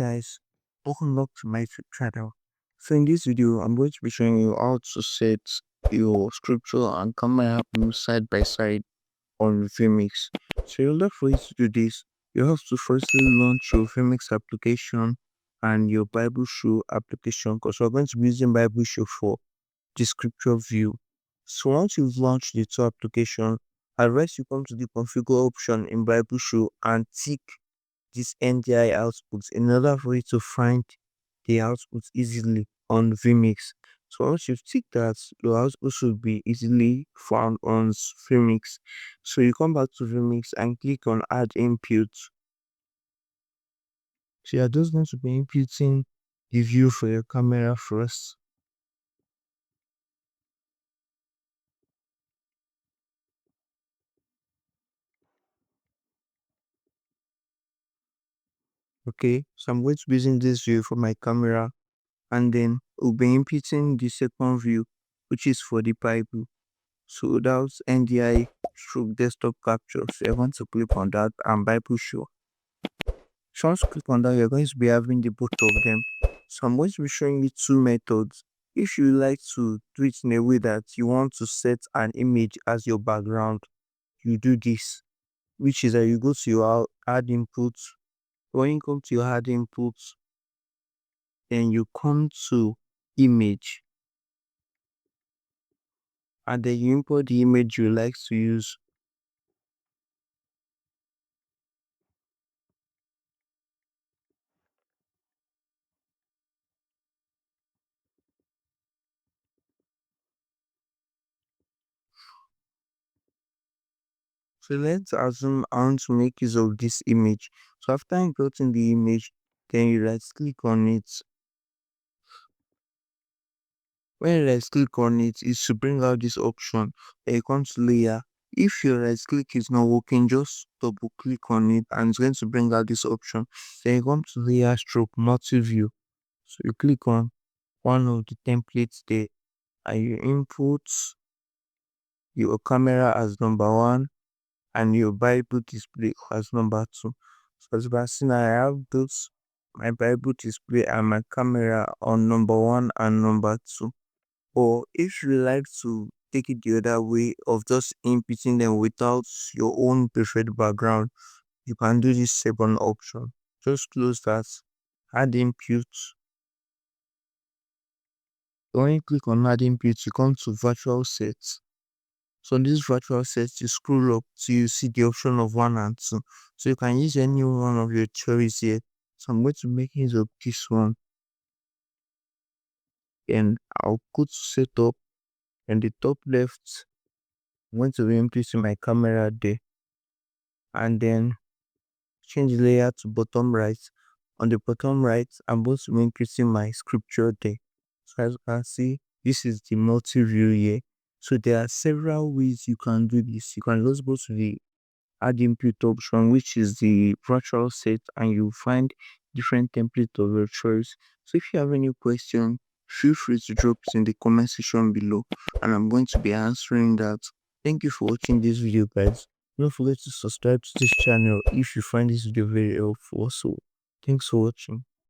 Guys, welcome back to my YouTube channel. So in this video, I'm going to be showing you how to set your scripture and camera view side by side on vMix. So in order for you to do this, you have to firstly launch your vMix application and your BibleShow application because we're going to be using BibleShow for the scripture view. So once you've launched the two applications, I advise you come to the configure option in BibleShow and tick this NDI output in order for you to find the output easily on vMix. So once you've ticked that, your output should be easily found on vMix. So you come back to vMix and click on add input. So you're just going to be inputting the view for your camera first. Okay, so I'm going to be using this view for my camera, and then we'll be inputting the second view, which is for the Bible. So that's NDI stroke desktop capture. So you're going to click on that and BibleShow. So once you click on that, you're going to be having the both of them. So I'm going to be showing you two methods. If you like to do it in a way that you want to set an image as your background, you do this, which is that you go to your add inputs. When you come to your add inputs, then you come to image, and then you import the image you like to use. So let's assume I want to make use of this image. So after importing the image, then you right click on it. When you right click on it, it should bring out this option. Then you come to layer. If your right click is not working, just double click on it and it's going to bring out this option. Then you come to layer stroke multi-view. So you click on one of the templates there and you input your camera as number one and your Bible display as number two. So as you can see now, I have those my Bible display and my camera on number one and number two. Or if you like to take it the other way of just inputting them without your own preferred background, you can do this second option. Just close that, add input. When you click on add input, you come to virtual sets. So on this virtual set, you scroll up till you see the option of one and two. So you can use any one of your choice here. So I'm going to make use of this one. And I'll go to setup, and the top left, I'm going to be inputting my camera there. And then change layer to bottom right. On the bottom right, I'm going to be increasing my scripture there. So as you can see, this is the multi-view here. So there are several ways you can do this. You can just go to the add input option, which is the virtual set, and you find different templates of your choice. So if you have any question, feel free to drop it in the comment section below, and I'm going to be answering that. Thank you for watching this video, guys. Don't forget to subscribe to this channel if you find this video very helpful. So thanks for watching.